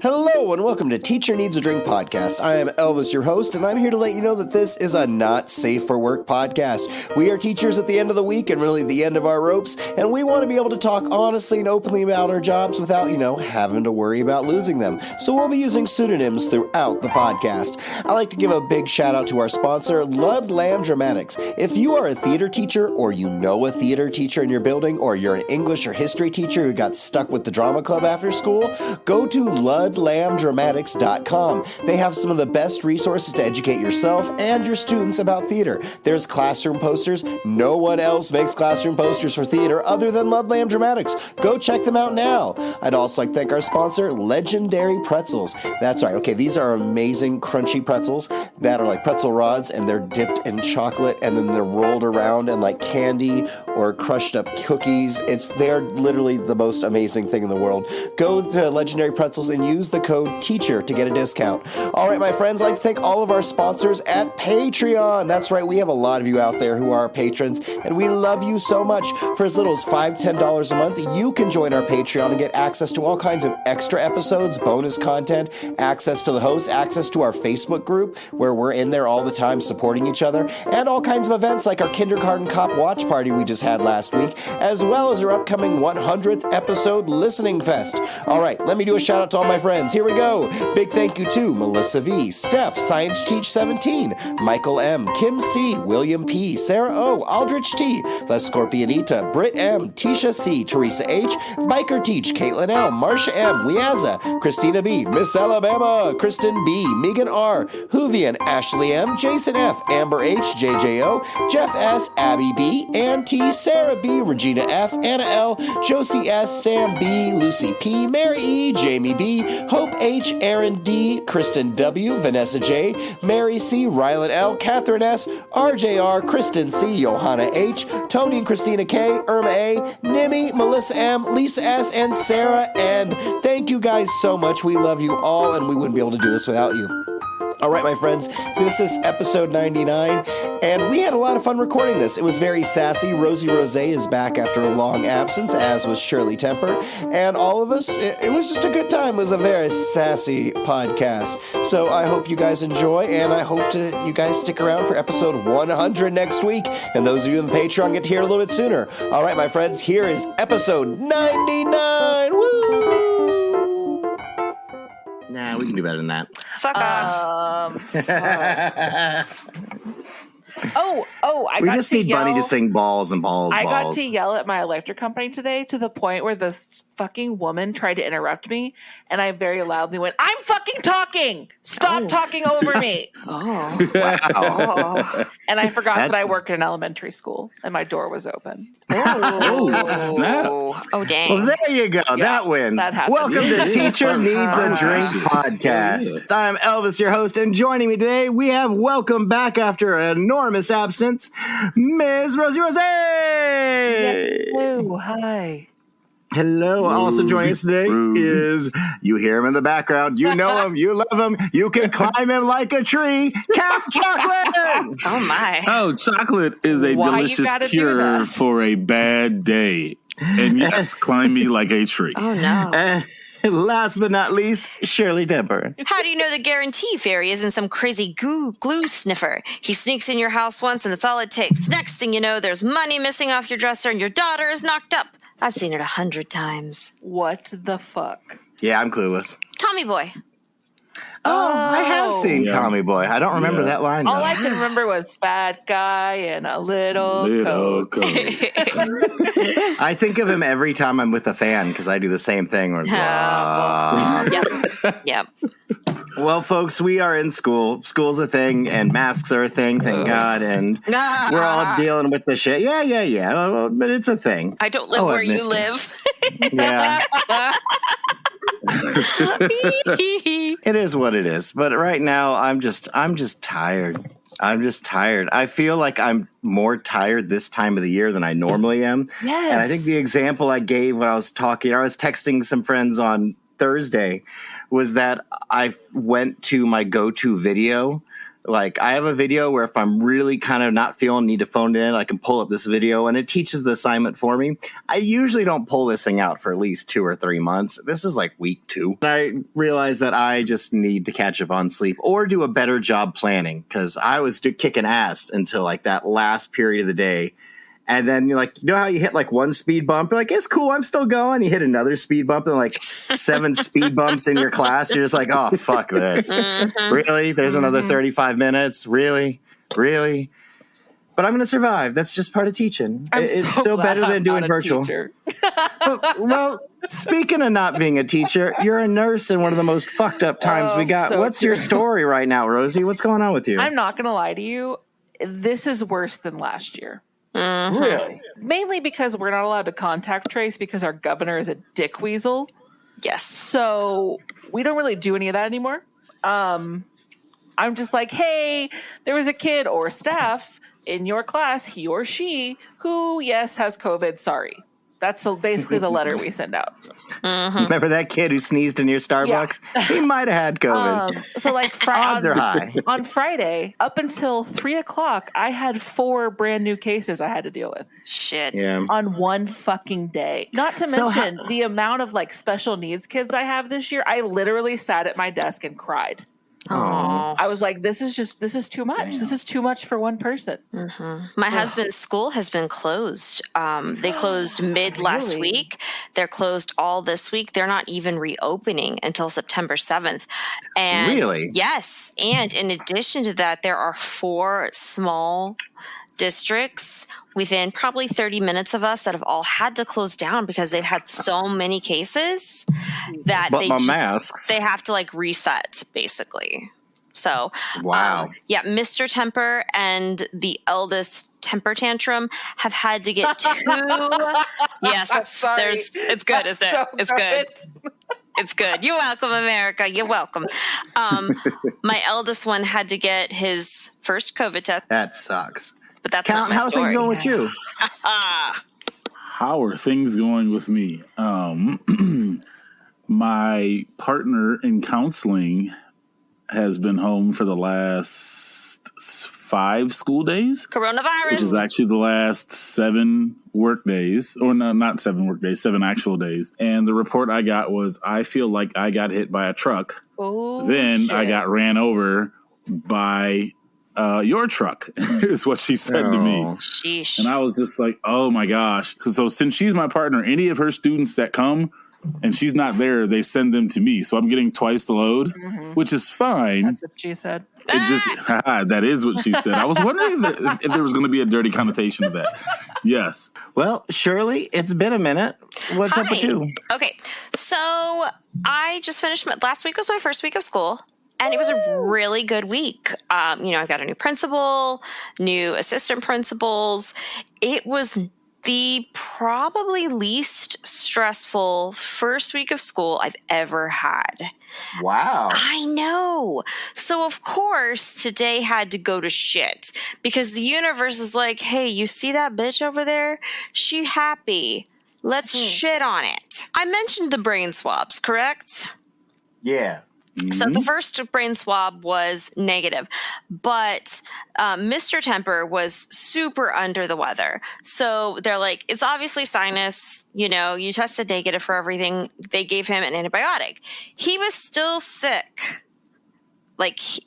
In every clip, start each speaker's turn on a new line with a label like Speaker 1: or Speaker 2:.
Speaker 1: Hello and welcome to Teacher Needs a Drink podcast. I am Elvis, your host, and I'm here to let you know that this is a not safe for work podcast. We are teachers at the end of the week and really the end of our ropes, and we want to be able to talk honestly and openly about our jobs without, having to worry about losing them. So we'll be using pseudonyms throughout the podcast. I'd like to give a big shout out to our sponsor, Lud Lamb Dramatics. If you are a theater teacher or you know a theater teacher in your building, or you're an English or history teacher who got stuck with the drama club after school, go to ludlamdramatics.com. They have some of the best resources to educate yourself and your students about theater. There's classroom posters. No one else makes classroom posters for theater other than Lud Lamb Dramatics. Go check them out now. I'd also like to thank our sponsor, Legendary Pretzels. That's right. Okay, these are amazing crunchy pretzels that are like pretzel rods, and they're dipped in chocolate, and then they're rolled around in like candy or crushed up cookies. They're literally the most amazing thing in the world. Go to Legendary Pretzels and use the code TEACHER to get a discount. All right, my friends, I'd like to thank all of our sponsors at Patreon. That's right, we have a lot of you out there who are our patrons, and we love you so much. For as little as $5, $10 a month, you can join our Patreon and get access to all kinds of extra episodes, bonus content, access to the host, access to our Facebook group, where we're in there all the time supporting each other, and all kinds of events like our Kindergarten Cop Watch Party we just had last week, as well as our upcoming 100th episode Listening Fest. All right, let me do a shout out to all my friends. Here we go. Big thank you to Melissa V, Steph, Science Teach 17, Michael M, Kim C, William P, Sarah O, Aldrich T, Les Scorpionita, Britt M, Tisha C, Teresa H, Biker Teach, Caitlin L, Marsha M, Weaza, Christina B, Miss Alabama, Kristen B, Megan R, Huvian, Ashley M, Jason F, Amber H, JJO, Jeff S, Abby B, Ann T, Sarah B, Regina F, Anna L, Josie S, Sam B, Lucy P, Mary E, Jamie B, Hope H, Aaron D, Kristen W, Vanessa J, Mary C, Rylan L, Catherine S, RJR, Kristen C, Johanna H, Tony and Christina K, Irma A, Nimmy, Melissa M, Lisa S, and Sarah N. Thank you guys so much. We love you all, and we wouldn't be able to do this without you. All right, my friends, this is episode 99, and we had a lot of fun recording this. It was very sassy. Rosie is back after a long absence, as was Shirley Temper, and all of us, it was just a good time. It was a very sassy podcast. So I hope you guys enjoy, and I hope you guys stick around for episode 100 next week, and those of you in the Patreon get to hear it a little bit sooner. All right, my friends, here is episode 99. Woo!
Speaker 2: Nah, we can do better than that.
Speaker 3: Fuck off.
Speaker 2: We just need Bunny to sing balls and balls.
Speaker 3: I got to yell at my electric company today to the point where this fucking woman tried to interrupt me, and I very loudly went, "I'm fucking talking! Stop talking over me!"
Speaker 2: Oh, wow.
Speaker 3: And I forgot that I work in an elementary school, and my door was open.
Speaker 4: Oh, snap.
Speaker 3: Oh, dang.
Speaker 2: Well, there you go. Yeah, that wins.
Speaker 3: That
Speaker 2: Welcome to Teacher Needs a Drink podcast. I'm Elvis, your host, and joining me today, we have welcome back after an enormous absence, Ms. Rosie.
Speaker 3: Hello, hi.
Speaker 2: Hello. Also joining us today is, you hear him in the background, you know him, you love him, you can climb him like a tree, Count Chocolate!
Speaker 3: Oh, my.
Speaker 4: Oh, chocolate is a delicious cure for a bad day. And yes, climb me like a tree.
Speaker 3: Oh, no.
Speaker 2: Last but not least, Shirley Temper.
Speaker 5: How do you know the guarantee fairy isn't some crazy glue sniffer? He sneaks in your house once and that's all it takes. Next thing you know, there's money missing off your dresser and your daughter is knocked up. I've seen it 100 times.
Speaker 3: What the fuck?
Speaker 2: Yeah, I'm clueless.
Speaker 5: Tommy Boy.
Speaker 2: Oh, I have seen Tommy Boy. I don't remember that line, though.
Speaker 3: All I can remember was fat guy and a little coat.
Speaker 2: I think of him every time I'm with a fan because I do the same thing.
Speaker 5: Yep.
Speaker 2: Well, folks, we are in school. School's a thing, and masks are a thing, thank God. And we're all dealing with the shit. Yeah. But it's a thing.
Speaker 5: I don't live where you live.
Speaker 2: Yeah. It is what it is. But right now, I'm just tired. I'm just tired. I feel like I'm more tired this time of the year than I normally am.
Speaker 3: Yes.
Speaker 2: And I think the example I gave when I was texting some friends on Thursday was that I went to my go-to video Like, I have a video where if I'm really kind of not feeling, need to phone it in, I can pull up this video and it teaches the assignment for me. I usually don't pull this thing out for at least 2 or 3 months. This is like week 2. I realized that I just need to catch up on sleep or do a better job planning, because I was kicking ass until like that last period of the day. And then you're like, you know how you hit like one speed bump? You're like, it's cool, I'm still going. You hit another speed bump and like 7 speed bumps in your class. You're just like, oh, fuck this. Really? There's another 35 minutes? Really? But I'm going to survive. That's just part of teaching. It's still better than doing virtual. Well, speaking of not being a teacher, you're a nurse in one of the most fucked up times we got.
Speaker 3: So
Speaker 2: What's your story right now, Rosie? What's going on with you?
Speaker 3: I'm not going to lie to you. This is worse than last year.
Speaker 2: Really?
Speaker 3: Mainly because we're not allowed to contact trace because our governor is a dick weasel.
Speaker 5: Yes.
Speaker 3: So we don't really do any of that anymore. I'm just like, hey, there was a kid or staff in your class, he or she, who, yes, has COVID. Sorry. That's basically the letter we send out.
Speaker 2: Remember that kid who sneezed in your Starbucks? Yeah. He might have had COVID.
Speaker 3: So like
Speaker 2: odds are high.
Speaker 3: On Friday, up until 3:00, I had 4 brand new cases I had to deal with.
Speaker 5: Shit.
Speaker 2: Yeah.
Speaker 3: On one fucking day. Not to mention the amount of like special needs kids I have this year. I literally sat at my desk and cried.
Speaker 5: Aww.
Speaker 3: I was like, this is too much. Damn. This is too much for one person.
Speaker 5: My husband's school has been closed. They closed mid last week. They're closed all this week. They're not even reopening until September 7th. And
Speaker 2: really?
Speaker 5: Yes. And in addition to that, there are 4 small districts within probably 30 minutes of us that have all had to close down because they've had so many cases that they have to like reset basically. So,
Speaker 2: wow.
Speaker 5: Mr. Temper and the eldest temper tantrum have had to get 2. Yes, it's good, isn't it? So it's good. It's good. You're welcome, America. You're welcome. My eldest one had to get his first COVID test.
Speaker 2: That sucks.
Speaker 5: But that's not my
Speaker 2: story. How are things going with you?
Speaker 4: How are things going with me? My partner in counseling has been home for the last 5 school days.
Speaker 5: Coronavirus.
Speaker 4: Which is actually the last 7 work days. Or no, not 7 work days, 7 actual days. And the report I got was, I feel like I got hit by a truck.
Speaker 3: Oh,
Speaker 4: then
Speaker 3: shit.
Speaker 4: I got ran over by your truck, is what she said to me.
Speaker 5: Sheesh.
Speaker 4: And I was just like, oh my gosh. So since she's my partner, any of her students that come and she's not there, they send them to me. So I'm getting twice the load, which is fine.
Speaker 3: That's what she said.
Speaker 4: It just, that is what she said. I was wondering if there was going to be a dirty connotation of that. Yes.
Speaker 2: Well, Shirley, it's been a minute. What's up with you?
Speaker 5: Okay. So I just finished, last week was my first week of school. And it was a really good week. I got a new principal, new assistant principals. It was the probably least stressful first week of school I've ever had.
Speaker 2: Wow.
Speaker 5: I know. So, of course, today had to go to shit because the universe is like, hey, you see that bitch over there? She happy. Let's shit on it. I mentioned the brain swabs, correct?
Speaker 2: Yeah.
Speaker 5: So the first brain swab was negative, but Mr. Temper was super under the weather. So they're like, it's obviously sinus, you tested negative for everything. They gave him an antibiotic. He was still sick. Like he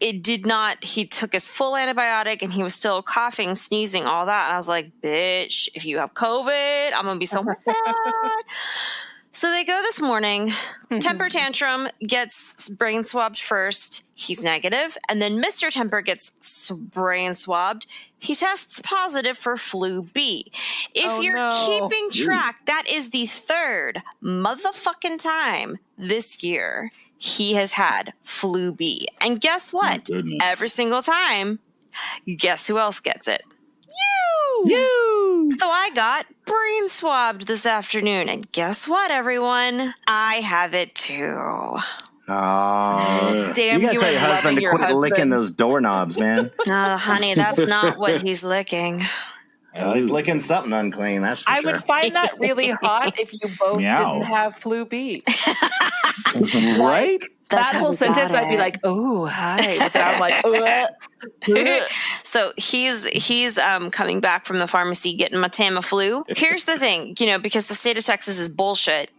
Speaker 5: took his full antibiotic and he was still coughing, sneezing, all that. And I was like, bitch, if you have COVID, I'm going to be so mad. So they go this morning, Temper Tantrum gets brain swabbed first. He's negative. And then Mr. Temper gets brain swabbed. He tests positive for flu B. If you're keeping track, that is the 3rd motherfucking time this year he has had flu B. And guess what? Every single time, guess who else gets it? You! So I got brain swabbed this afternoon, and guess what, everyone? I have it too.
Speaker 2: Oh,
Speaker 3: damn!
Speaker 2: You gotta tell your husband to quit licking those doorknobs, man.
Speaker 5: No, honey, that's not what he's licking.
Speaker 2: Oh, he's licking something unclean, that's for
Speaker 3: I
Speaker 2: sure.
Speaker 3: would find that really hot if you both
Speaker 4: Meow.
Speaker 3: didn't have flu B.
Speaker 4: Right?
Speaker 5: That's
Speaker 3: That
Speaker 5: how
Speaker 3: whole
Speaker 5: we
Speaker 3: sentence,
Speaker 5: got
Speaker 3: I'd be
Speaker 5: it.
Speaker 3: like, "Oh, hi," but then I'm like, ugh.
Speaker 5: So he's coming back from the pharmacy getting my Tamiflu. Here's the thing, because the state of Texas is bullshit,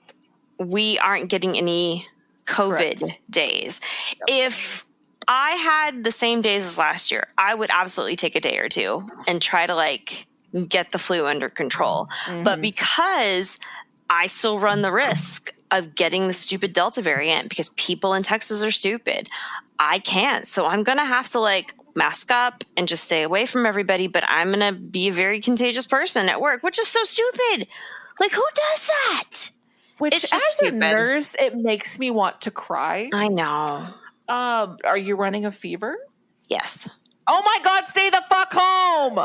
Speaker 5: we aren't getting any COVID days. If I had the same days as last year, I would absolutely take a day or two and try to get the flu under control. Mm-hmm. But because I still run the risk of getting the stupid Delta variant because people in Texas are stupid, I can't. So I'm going to have to mask up and just stay away from everybody. But I'm going to be a very contagious person at work, which is so stupid. Who does that?
Speaker 3: Which,
Speaker 5: It's
Speaker 3: as
Speaker 5: just
Speaker 3: a
Speaker 5: stupid.
Speaker 3: nurse, it makes me want to cry.
Speaker 5: I know.
Speaker 3: Are you running a fever?
Speaker 5: Yes.
Speaker 3: Oh my God, stay the fuck home.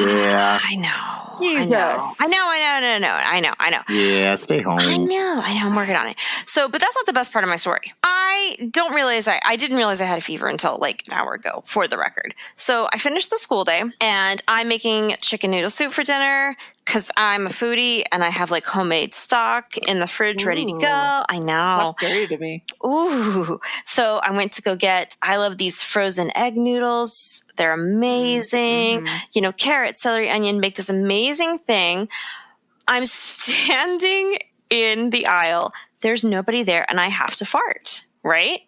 Speaker 2: Yeah.
Speaker 5: I know.
Speaker 3: Jesus.
Speaker 5: I know.
Speaker 2: Yeah, stay home.
Speaker 5: I know. I'm working on it. So, but that's not the best part of my story. I didn't realize I had a fever until an hour ago, for the record. So I finished the school day and I'm making chicken noodle soup for dinner because I'm a foodie and I have homemade stock in the fridge ready to go. I know.
Speaker 3: Not scary to me.
Speaker 5: Ooh. So I went to go I love these frozen egg noodles. They're amazing.
Speaker 3: Mm-hmm.
Speaker 5: Carrot, celery, onion, make this amazing thing. I'm standing in the aisle. There's nobody there and I have to fart, right?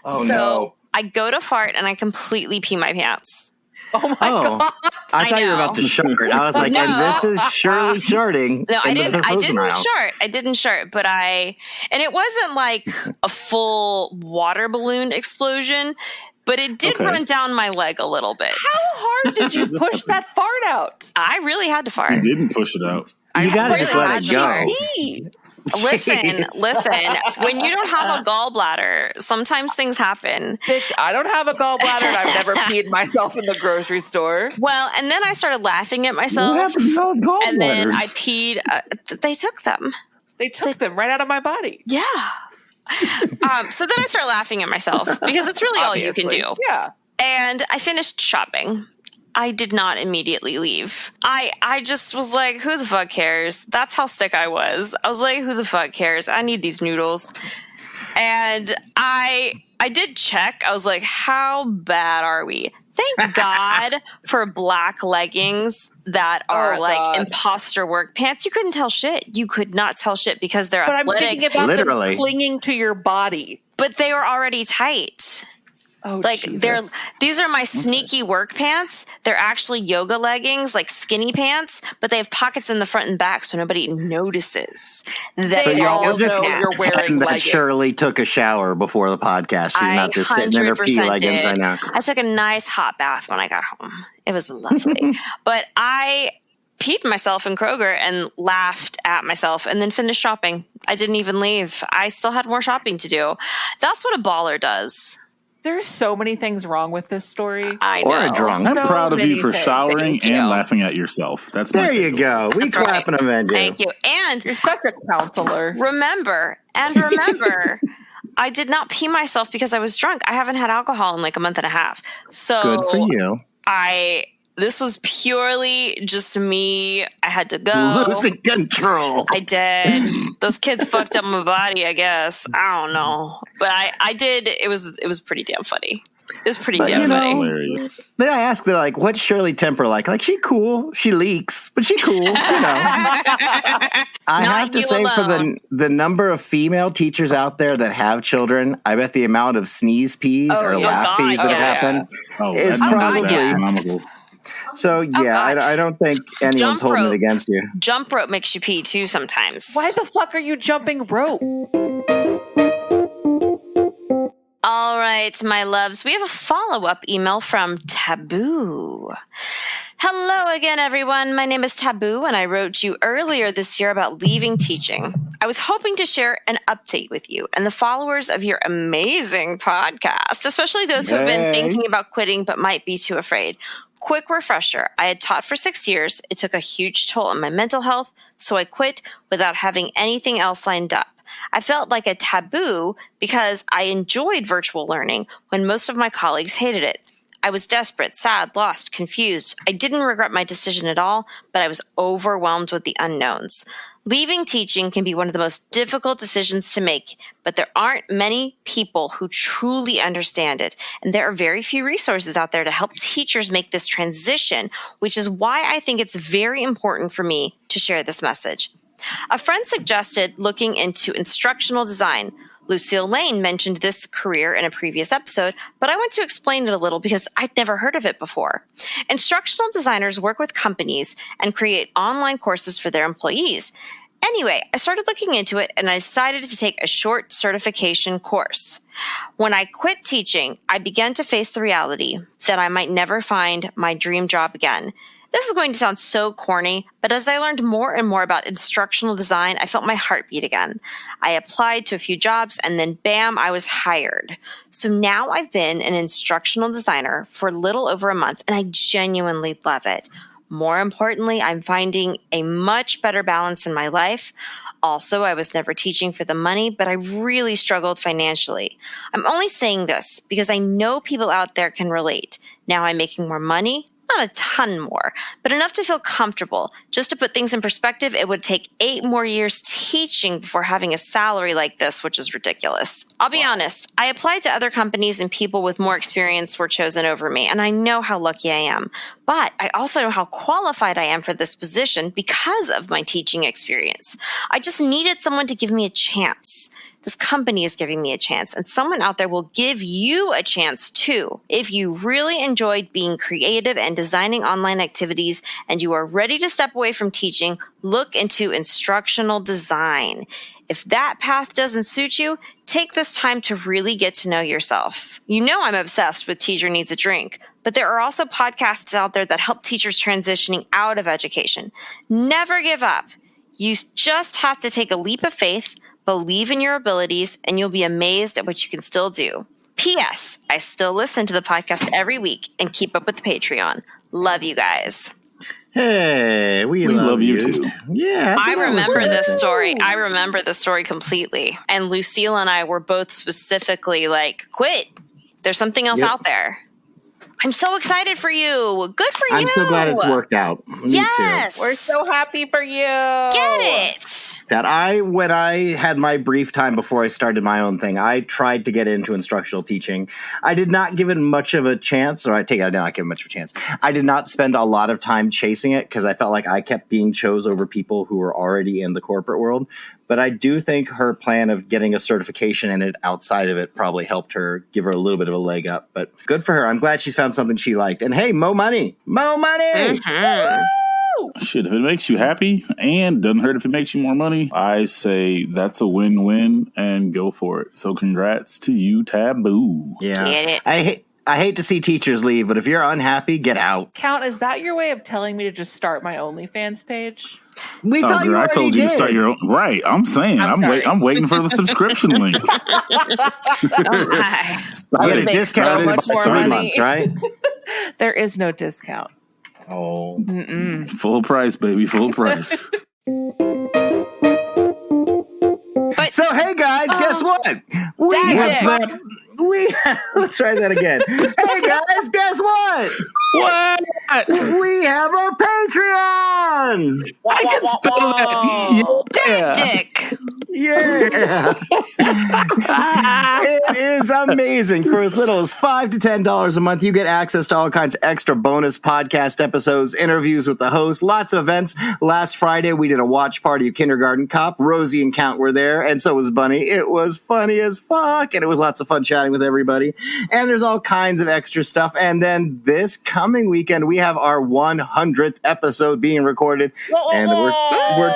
Speaker 2: Oh,
Speaker 5: so
Speaker 2: no.
Speaker 5: I go to fart and I completely pee my pants.
Speaker 3: Oh my God.
Speaker 2: I thought you were about to shart. I was like,
Speaker 5: No.
Speaker 2: and this is Shirley sharting.
Speaker 5: No, I
Speaker 2: into the frozen
Speaker 5: didn't
Speaker 2: aisle.
Speaker 5: shart. I didn't shart, but and it wasn't a full water balloon explosion, but it did run down my leg a little bit.
Speaker 3: How hard did you push that fart out?
Speaker 5: I really had to fart.
Speaker 4: You didn't push it out.
Speaker 2: You gotta
Speaker 5: really
Speaker 2: just let
Speaker 5: had
Speaker 2: it
Speaker 5: to
Speaker 2: go.
Speaker 5: shart.
Speaker 3: Pee.
Speaker 5: Listen,
Speaker 2: Jeez.
Speaker 5: when you don't have a gallbladder, sometimes things happen.
Speaker 3: Bitch, I don't have a gallbladder and I've never peed myself in the grocery store.
Speaker 5: Well, and then I started laughing at myself.
Speaker 4: What happened to those gallbladders?
Speaker 5: And then I peed. They took them.
Speaker 3: They took them right out of my body.
Speaker 5: Yeah. So then I started laughing at myself because it's really all you can do.
Speaker 3: Yeah.
Speaker 5: And I finished shopping. I did not immediately leave. I just was like, who the fuck cares? That's how sick I was. I was like, who the fuck cares? I need these noodles. And I did check. I was like, how bad are we? Thank God for black leggings that are imposter work pants. You couldn't tell shit. You could not tell shit because they're athletic.
Speaker 3: I'm thinking about
Speaker 2: Literally.
Speaker 3: them clinging to your body.
Speaker 5: But they were already tight.
Speaker 3: Oh,
Speaker 5: Jesus. These are my sneaky work pants. They're actually yoga leggings, skinny pants, but they have pockets in the front and back so nobody notices that
Speaker 2: So
Speaker 5: they're
Speaker 2: y'all
Speaker 5: yoga
Speaker 2: just
Speaker 5: pants.
Speaker 3: you're wearing
Speaker 2: saying that
Speaker 3: leggings.
Speaker 2: Shirley took a shower before the podcast. She's not just sitting in her pea
Speaker 5: 100%
Speaker 2: leggings
Speaker 5: did.
Speaker 2: right now.
Speaker 5: I took a nice hot bath when I got home. It was lovely. But I peed myself in Kroger and laughed at myself and then finished shopping. I didn't even leave. I still had more shopping to do. That's what a baller does.
Speaker 3: There's so many things wrong with this story.
Speaker 5: I know.
Speaker 2: Or a drunk.
Speaker 4: I'm
Speaker 3: So
Speaker 4: proud of you
Speaker 3: many
Speaker 4: for
Speaker 3: things.
Speaker 4: showering
Speaker 5: Thank you.
Speaker 4: and laughing at yourself. That's my
Speaker 2: There you
Speaker 4: takeaway.
Speaker 2: go. We
Speaker 5: That's right.
Speaker 2: clapping them in,
Speaker 5: Thank you. And
Speaker 3: You're such a counselor.
Speaker 5: remember, I did not pee myself because I was drunk. I haven't had alcohol in a month and a half. So
Speaker 2: Good for you.
Speaker 5: This was purely just me. I had to go.
Speaker 2: Losing control.
Speaker 5: I did. Those kids fucked up my body, I guess. I don't know. But I did. It was pretty damn funny. It was pretty damn funny.
Speaker 4: Hilarious.
Speaker 2: Then I asked, they're like, what's Shirley temper like? She cool. She leaks, but she cool. I have to
Speaker 5: you
Speaker 2: say, for
Speaker 5: alone.
Speaker 2: the number of female teachers out there that have children, I bet the amount of sneeze peas or
Speaker 5: yeah,
Speaker 2: laugh
Speaker 5: God,
Speaker 2: peas that
Speaker 5: yes.
Speaker 2: have happened
Speaker 4: Oh,
Speaker 2: is
Speaker 4: that
Speaker 2: probably.
Speaker 4: number is astronomical.
Speaker 2: So, yeah,
Speaker 5: God.
Speaker 2: I don't think anyone's
Speaker 5: Jump
Speaker 2: holding
Speaker 5: rope.
Speaker 2: it against you.
Speaker 5: Jump rope makes you pee too sometimes.
Speaker 3: Why the fuck are you jumping rope?
Speaker 5: All right, my loves, we have a follow-up email from Taboo. Hello again, everyone. My name is Taboo, and I wrote you earlier this year about leaving teaching. I was hoping to share an update with you and the followers of your amazing podcast, especially those who have been
Speaker 4: Yay.
Speaker 5: thinking about quitting but might be too afraid. Quick refresher. I had taught for 6 years. It took a huge toll on my mental health, so I quit without having anything else lined up. I felt like a taboo because I enjoyed virtual learning when most of my colleagues hated it. I was desperate, sad, lost, confused. I didn't regret my decision at all, but I was overwhelmed with the unknowns. Leaving teaching can be one of the most difficult decisions to make, but there aren't many people who truly understand it, and there are very few resources out there to help teachers make this transition, which is why I think it's very important for me to share this message. A friend suggested looking into instructional design. Lucille Lane mentioned this career in a previous episode, but I want to explain it a little because I'd never heard of it before. Instructional designers work with companies and create online courses for their employees. Anyway, I started looking into it and I decided to take a short certification course. When I quit teaching, I began to face the reality that I might never find my dream job again. This is going to sound so corny, but as I learned more and more about instructional design, I felt my heart beat again. I applied to a few jobs and then bam, I was hired. So now I've been an instructional designer for a little over a month and I genuinely love it. More importantly, I'm finding a much better balance in my life. Also, I was never teaching for the money, but I really struggled financially. I'm only saying this because I know people out there can relate. Now I'm making more money. Not a ton more, but enough to feel comfortable. Just to put things in perspective, it would take 8 more years teaching before having a salary like this, which is ridiculous. I'll be honest, I applied to other companies and people with more experience were chosen over me, and I know how lucky I am. But I also know how qualified I am for this position because of my teaching experience. I just needed someone to give me a chance. This company is giving me a chance, and someone out there will give you a chance too. If you really enjoyed being creative and designing online activities and you are ready to step away from teaching, look into instructional design. If that path doesn't suit you, take this time to really get to know yourself. You know I'm obsessed with Teacher Needs a Drink, but there are also podcasts out there that help teachers transitioning out of education. Never give up. You just have to take a leap of faith, believe in your abilities, and you'll be amazed at what you can still do. P.S. I still listen to the podcast every week and keep up with the Patreon. Love you guys.
Speaker 2: Hey, we love you too. Yeah.
Speaker 5: I remember this story. I remember the story completely. And Lucille and I were both specifically like, quit. There's something else out there. I'm so excited for you. Good for you.
Speaker 2: I'm so glad it's worked out. Me
Speaker 5: yes.
Speaker 2: too.
Speaker 3: We're so happy for you.
Speaker 5: Get it.
Speaker 2: That when I had my brief time before I started my own thing, I tried to get into instructional teaching. I did not give it much of a chance, or I did not give it much of a chance. I did not spend a lot of time chasing it because I felt like I kept being chose over people who were already in the corporate world. But I do think her plan of getting a certification in it outside of it probably helped her, give her a little bit of a leg up. But good for her. I'm glad she's found something she liked. And hey, mo money. Mo money.
Speaker 5: Mm-hmm.
Speaker 4: Shit, if it makes you happy and doesn't hurt if it makes you more money, I say that's a win-win and go for it. So congrats to you, Taboo.
Speaker 2: Yeah.
Speaker 5: Get it.
Speaker 2: I hate to see teachers leave, but if you're unhappy, get out.
Speaker 3: Count, is that your way of telling me to just start my OnlyFans page?
Speaker 2: We thought you
Speaker 4: I
Speaker 2: already
Speaker 4: told you
Speaker 2: did.
Speaker 4: to start your own. Right. I'm saying. I'm waiting for the subscription link.
Speaker 2: I get a
Speaker 3: Makes
Speaker 2: discount
Speaker 3: so much
Speaker 2: for
Speaker 3: more
Speaker 2: 3
Speaker 3: money.
Speaker 2: months, right?
Speaker 3: There is no discount.
Speaker 2: Oh.
Speaker 4: Full price, baby. Full price.
Speaker 2: So, hey, guys, guess what? Let's try that again. Hey, guys, guess what?
Speaker 4: What?
Speaker 2: We have our Patreon.
Speaker 4: I can spell that.
Speaker 5: Dick.
Speaker 2: Yeah. It is amazing. For as little as $5 to $10 a month, you get access to all kinds of extra bonus podcast episodes, interviews with the host, lots of events. Last Friday, we did a watch party of Kindergarten Cop. Rosie and Count were there, and so was Bunny. It was funny as fuck, and it was lots of fun chatting with everybody. And there's all kinds of extra stuff. And then this coming weekend, we have our 100th episode being recorded, and we're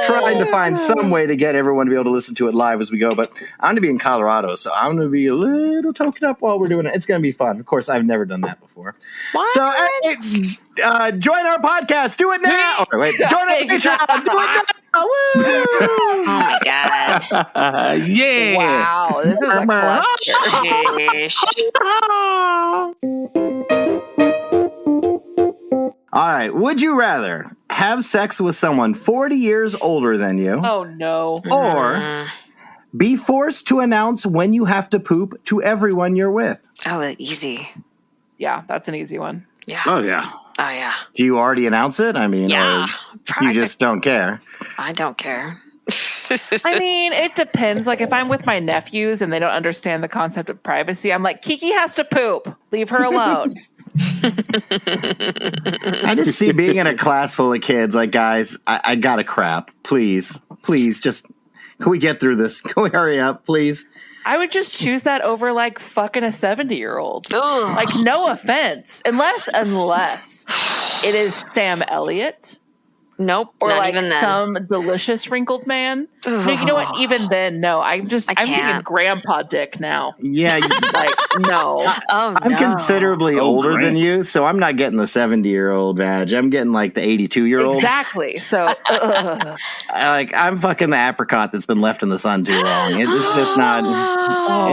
Speaker 2: trying to find some way to get everyone to be able to listen to it live as we go. But I'm going to be in Colorado, so I'm going to be a little token up while we're doing it. It's going to be fun. Of course, I've never done that before.
Speaker 5: What?
Speaker 2: So join our podcast. Do it now. Oh, wait, join our Patreon. Do it now. Woo!
Speaker 5: Oh my god.
Speaker 4: Yeah.
Speaker 3: Wow, this is a clutch.
Speaker 2: All right. Would you rather have sex with someone 40 years older than you,
Speaker 3: Oh no.
Speaker 2: or be forced to announce when you have to poop to everyone you're with?
Speaker 5: Oh, easy.
Speaker 3: Yeah, that's an easy one.
Speaker 5: Yeah.
Speaker 4: Oh yeah.
Speaker 5: Oh, yeah.
Speaker 2: Do you already announce it? I mean,
Speaker 5: Yeah.
Speaker 2: or you just don't care?
Speaker 5: I don't care.
Speaker 3: I mean, it depends. Like if I'm with my nephews and they don't understand the concept of privacy, I'm like, Kiki has to poop. Leave her alone.
Speaker 2: I just see being in a class full of kids like, guys, I gotta crap. Please, just, can we get through this? Can we hurry up, please?
Speaker 3: I would just choose that over like fucking a 70-year-old.
Speaker 5: Ugh.
Speaker 3: Like, no offense. Unless it is Sam Elliott.
Speaker 5: Nope.
Speaker 3: Or
Speaker 5: not
Speaker 3: like
Speaker 5: even then.
Speaker 3: some delicious wrinkled man. No, you know what? Even then, no. I'm thinking
Speaker 5: can't.
Speaker 3: grandpa dick now.
Speaker 2: Yeah,
Speaker 3: Like, no.
Speaker 5: Oh,
Speaker 2: I'm
Speaker 5: no.
Speaker 2: considerably older than
Speaker 4: Grant.
Speaker 2: you, so I'm not getting the 70-year-old badge. I'm getting like the 82-year-old.
Speaker 3: Exactly. So,
Speaker 2: I'm fucking the apricot that's been left in the sun too long. It's just not.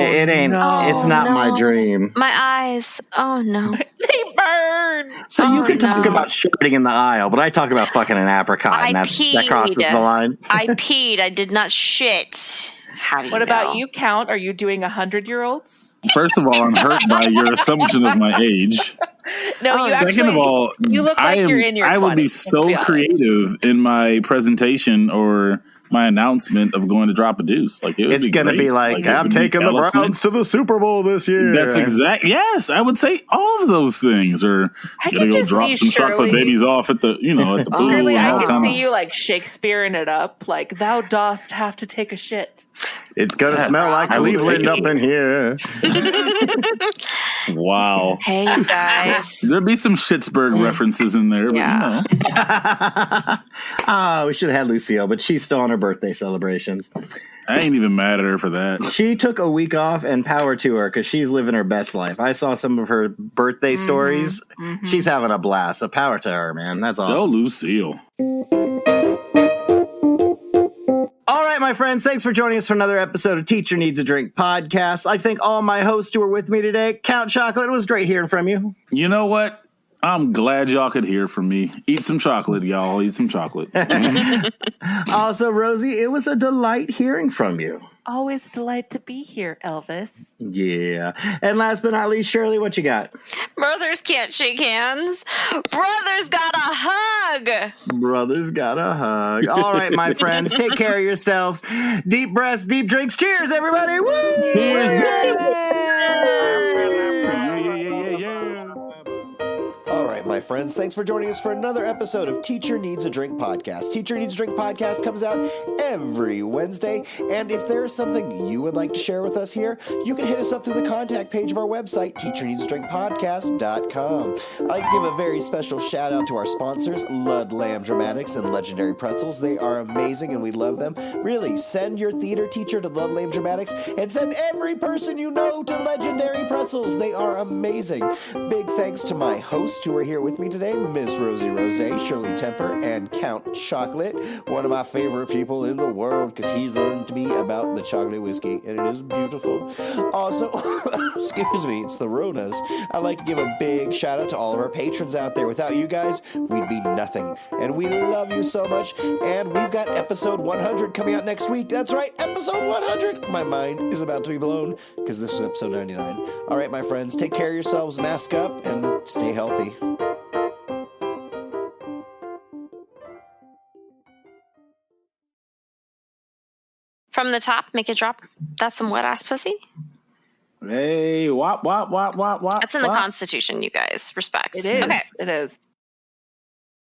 Speaker 2: It ain't.
Speaker 3: no.
Speaker 2: It's not my dream.
Speaker 5: My eyes. Oh, no.
Speaker 3: they burn.
Speaker 2: So you can talk
Speaker 5: no.
Speaker 2: about shitting in the aisle, but I talk about fucking an apricot, and that crosses the line.
Speaker 5: I peed. I did not shit. How do you
Speaker 3: What about
Speaker 5: know?
Speaker 3: you, Count? Are you doing 100-year-olds?
Speaker 4: First of all, I'm hurt by your assumption of my age.
Speaker 3: No, you actually.
Speaker 4: Second of all,
Speaker 3: you look like you're in your 20s.
Speaker 4: I would be
Speaker 3: let's
Speaker 4: so
Speaker 3: be honest.
Speaker 4: creative in my presentation or my announcement of going to drop a deuce. Like
Speaker 2: It's going to be like, I'm taking the Browns to the Super Bowl this year.
Speaker 4: That's exact. Yes, I would say all of those things. Or
Speaker 3: I
Speaker 4: gonna
Speaker 3: can
Speaker 4: go
Speaker 3: just
Speaker 4: drop
Speaker 3: see
Speaker 4: some chocolate
Speaker 3: Shirley-
Speaker 4: babies off at the at the pool.
Speaker 3: Shirley,
Speaker 4: and
Speaker 3: I
Speaker 4: all
Speaker 3: can
Speaker 4: kind
Speaker 3: see
Speaker 4: of-
Speaker 3: you like Shakespeareing it up, like thou dost have to take a shit.
Speaker 2: It's going to
Speaker 4: Yes,
Speaker 2: smell like
Speaker 4: I would
Speaker 2: Cleveland
Speaker 4: take
Speaker 2: up
Speaker 4: it.
Speaker 2: in here.
Speaker 4: Wow.
Speaker 5: Hey, you guys.
Speaker 4: There'd be some Schittsburg references in there, but
Speaker 5: Yeah.
Speaker 2: We should have had Lucille, but she's still on her birthday celebrations.
Speaker 4: I ain't even mad at her for that.
Speaker 2: She took a week off, and power to her because she's living her best life. I saw some of her birthday stories. She's having a blast. So power to her, man. That's
Speaker 4: Oh,
Speaker 2: awesome.
Speaker 4: Lucille.
Speaker 2: All right, my friends, thanks for joining us for another episode of Teacher Needs a Drink podcast. I thank all my hosts who were with me today. Count Chocolate, it was great hearing from you.
Speaker 4: You know what? I'm glad y'all could hear from me. Eat some chocolate, y'all. Eat some chocolate.
Speaker 2: Also, Rosie, it was a delight hearing from you.
Speaker 3: Always a delight to be here, Elvis.
Speaker 2: Yeah. And last but not least, Shirley, what you got?
Speaker 5: Brothers can't shake hands. Brothers got a hug.
Speaker 2: Brothers got a hug. All right, my friends, take care of yourselves. Deep breaths, deep drinks. Cheers, everybody. Woo!
Speaker 1: All right, my friends, thanks for joining us for another episode of Teacher Needs a Drink podcast. Teacher Needs a Drink podcast comes out every Wednesday, and if there's something you would like to share with us here, you can hit us up through the contact page of our website, teacherneedsadrinkpodcast.com. I'd like to give a very special shout out to our sponsors, Lud Lamb Dramatics and Legendary Pretzels. They are amazing, and we love them. Really, send your theater teacher to Lud Lamb Dramatics, and send every person you know to Legendary Pretzels. They are amazing. Big thanks to my hosts who are here with me today, Miss Rosie Rose, Shirley Temper, and Count Chocolate, one of my favorite people in the world because he learned me about the chocolate whiskey, and it is beautiful. Also, excuse me, it's the Ronas. I'd like to give a big shout out to all of our patrons out there. Without you guys, we'd be nothing, and we love you so much, and we've got episode 100 coming out next week. That's right, episode 100. My mind is about to be blown because this was episode 99. All right, my friends, take care of yourselves, mask up, and stay healthy.
Speaker 5: From the top, make it drop. That's some wet ass pussy.
Speaker 4: Hey, wop, wop, wop, wop, wop.
Speaker 5: That's in the
Speaker 4: wop.
Speaker 5: Constitution, you guys. Respect.
Speaker 3: It is.
Speaker 5: Okay.
Speaker 3: It is.